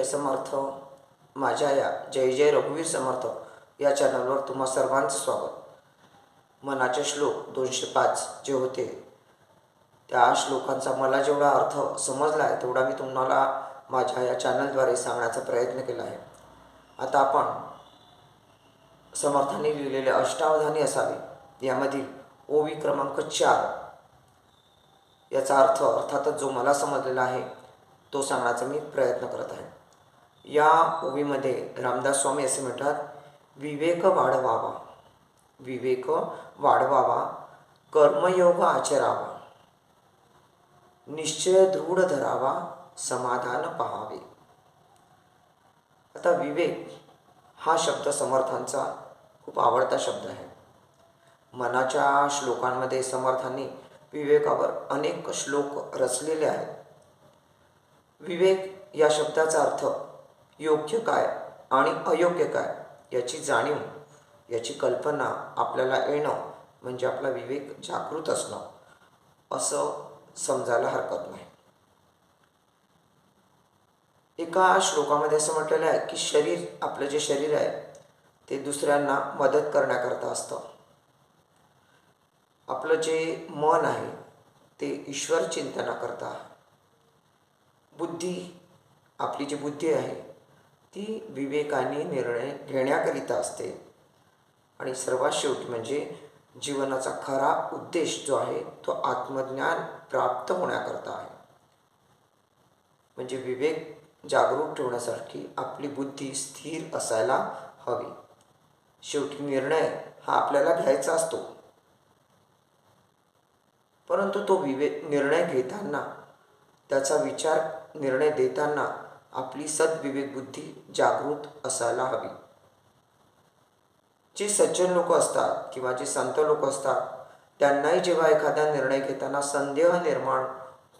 समर्थ. माझ्या या जय जय रघुवीर समर्थ या चॅनलवर तुम्हा सर्वांचं स्वागत. मनाचे श्लोक 205 जे होते त्या श्लोकांचा मला जेवढा अर्थ समजला आहे तेवढा मी तुम्हाला माझ्या या चॅनलद्वारे सांगण्याचा प्रयत्न केला आहे. आता आपण समर्थांनी लिहिलेले अष्टावधानी असावे यामधील ओवी क्रमांक 4 याचा अर्थ अर्थातच जो मला समजलेला आहे तो सांगण्याचा मी प्रयत्न करत आहे. या ओवीमध्ये रामदास स्वामी असे म्हणतात, विवेक वाढवावा, विवेक वाढवावा, कर्मयोग आचरावा, निश्चय दृढ धरावा, समाधान पाहावे. आता विवेक हा शब्द समर्थांचा खूप आवडता शब्द आहे. मनाच्या श्लोकांमध्ये समर्थांनी विवेकावर अनेक श्लोक रचलेले आहेत. विवेक या शब्दाचा अर्थ योग्य काय आणि अयोग्य काय याची जाणीव, याची कल्पना आपल्याला येणं म्हणजे आपला विवेक जागृत असणं असं समजायला हरकत नाही. एका श्लोकामध्ये असं म्हटलेलं आहे की शरीर, आपलं जे शरीर आहे ते दुसऱ्यांना मदत करण्याकरता असतं. आपलं जे मन आहे ते ईश्वर चिंतनाकरता. बुद्धी, आपली जी बुद्धी आहे ती विवेकाने निर्णय घेण्याकरिता असते. आणि सर्वात शेवटी म्हणजे जीवनाचा खरा उद्देश जो आहे तो आत्मज्ञान प्राप्त होण्याकरता आहे. म्हणजे विवेक जागरूक ठेवण्यासाठी आपली बुद्धी स्थिर असायला हवी. शेवटी निर्णय हा आपल्याला घ्यायचा असतो, परंतु तो निर्णय घेताना, त्याचा विचार निर्णय देताना आपली सद्विवेक बुद्धी जागृत असायला हवी. जे सज्जन लोक असतात किंवा जे संत लोक असतात त्यांनाही जेव्हा एखादा निर्णय घेताना संदेह निर्माण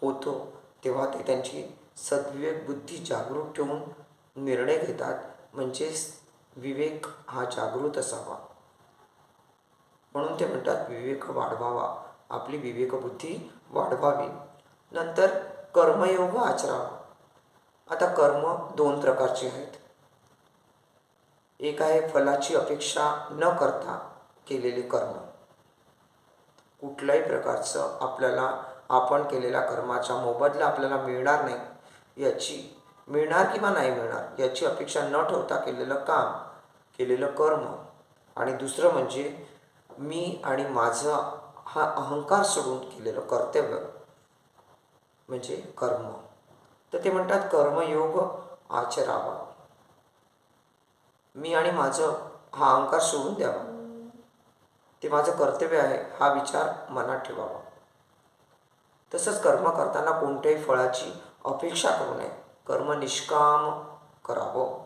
होतो तेव्हा ते त्यांची सद्विवेक बुद्धी जागृत ठेवून निर्णय घेतात. म्हणजे विवेक हा जागृत असावा. म्हणून ते म्हणतात विवेक वाढवावा, आपली विवेकबुद्धी वाढवावी. नंतर कर्मयोग आचरावा. आता कर्म दोन प्रकारचे आहेत. एक आहे फलाची अपेक्षा न करता केलेले कर्म. कुठल्याही प्रकारचं आपल्याला आपण केलेल्या कर्माचा मोबदला आपल्याला मिळणार नाही, याची मिळणार किंवा नाही मिळणार याची अपेक्षा न ठेवता केलेलं काम, केलेलं कर्म. आणि दुसरं म्हणजे मी आणि माझं हा अहंकार सोडून केलेलं कर्तव्य म्हणजे कर्म. तर ते म्हणतात कर्मयोग आचरावा. मी आणि माझं हा अहंकार सोडून द्यावा, ते माझं कर्तव्य आहे हा विचार मनात ठेवावा. तसंच कर्म करताना कोणत्याही फळाची अपेक्षा करू नये. कर्म निष्काम करावं.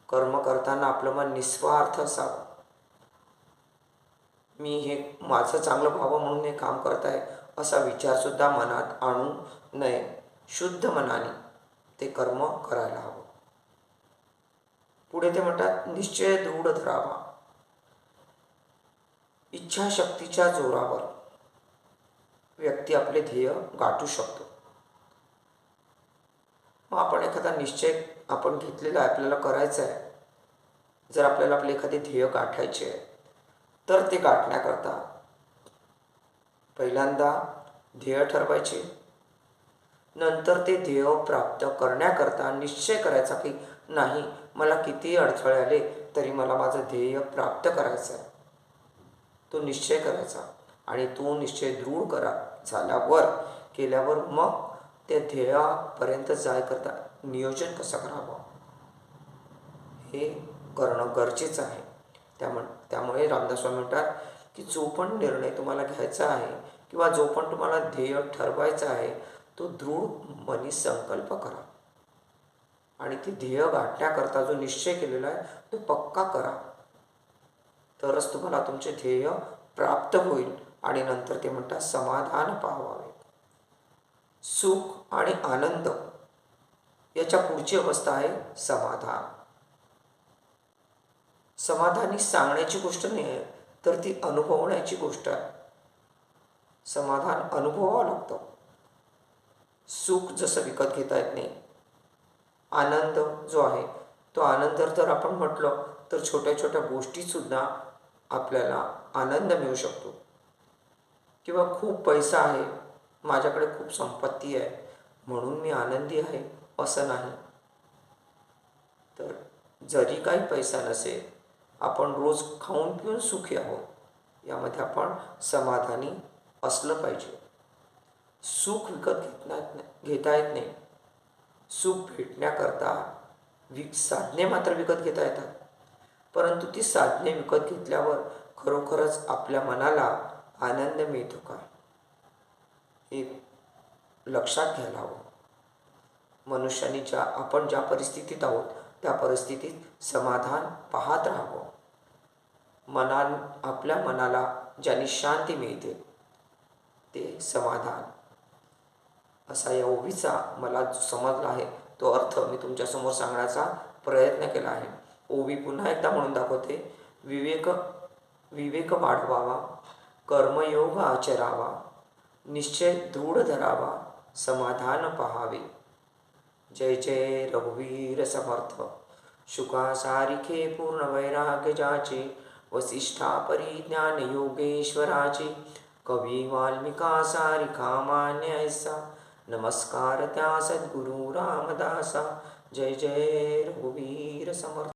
कर्म करताना आपलं मन निस्वार्थ असावं. मी हे माझं चांगलं व्हावं म्हणून हे काम करत आहे असा विचारसुद्धा मनात आणू नये. शुद्ध मनाने ते कर्म करायला हवं. पुढे ते म्हणतात निश्चय दृढ धरावा. इच्छाशक्तीच्या जोरावर व्यक्ती आपले ध्येय गाठू शकतो. मग आपण एखादा निश्चय आपण घेतलेला आहे, आपल्याला करायचं आहे. जर आपल्याला आपले एखादे ध्येय गाठायचे आहे तर ते गाठण्याकरता पहिल्यांदा ध्येय ठरवायचे, नंतर ते ध्येय प्राप्त करण्याकरता निश्चय करायचा की नाही, मला कितीही अडथळे आले तरी मला माझं ध्येय प्राप्त करायचं आहे. तो निश्चय करायचा आणि तो निश्चय दृढ झाल्यावर केल्यावर मग त्या ध्येयापर्यंत जायकरता नियोजन कसं करावं हे करणं गरजेचं आहे. त्यामुळे रामदास स्वामी म्हणतात की जो पण निर्णय तुम्हाला घ्यायचा आहे किंवा जो पण तुम्हाला ध्येय ठरवायचा आहे तो दृढ मनी संकल्प करा आणि ते ध्येय गाठण्याकरता जो निश्चय केलेला आहे तो पक्का करा. तरच तुम्हाला तुमचे ध्येय प्राप्त होईल. आणि नंतर ते म्हणतात समाधान पाहावे. सुख आणि आनंद याच्या पुढची अवस्था आहे समाधान. समाधान ही सांगण्याची गोष्ट नाही आहे, तर ती अनुभवण्याची गोष्ट आहे. समाधान अनुभवावं लागतं. सुख जसं विकत घेता येत नाही आनंद जो आहे तो आनंद जर आपण म्हटलं तर छोट्या छोट्या गोष्टीतसुद्धा आपल्याला आनंद मिळू शकतो. किंवा खूप पैसा आहे, माझ्याकडे खूप संपत्ती आहे म्हणून मी आनंदी आहे असं नाही. तर जरी काही पैसा नसेल, आपण रोज खाऊन पिऊन सुखी आहोत, यामध्ये आपण समाधानी असलं पाहिजे. सुख घेता येत नाही. सुख भेटण्याकरता साधने मात्र विकत घेता येतात. परंतु ती साधने विकत घेतल्यावर खरोखरच आपल्या मनाला आनंद मिळतो का, हे लक्षात घ्यायला हवं. मनुष्याने आपण ज्या परिस्थितीत आहोत त्या परिस्थितीत समाधान पाहत राहावं. आपल्या मनाला ज्याने शांती मिळते ते समाधान. असा या ओवीचा मला जो समजला आहे तो अर्थ मी तुमच्यासमोर सांगण्याचा प्रयत्न केला आहे. ओवी पुन्हा एकदा म्हणून दाखवते. विवेक विवेक वाढवावा, कर्मयोग आचरावा, निश्चय दृढ धरावा, समाधान पहावे. जय जय रघुवीर समर्थ. शुका सारिखे पूर्ण वैराग्य जाचे, वसिष्ठा परिज्ञान योगेश्वराचे. कवी वाल्मिका सारिखा मान्य ऐसा, नमस्कार त्या सद्गुरु रामदासा. जय जय रघुवीर समर्थ.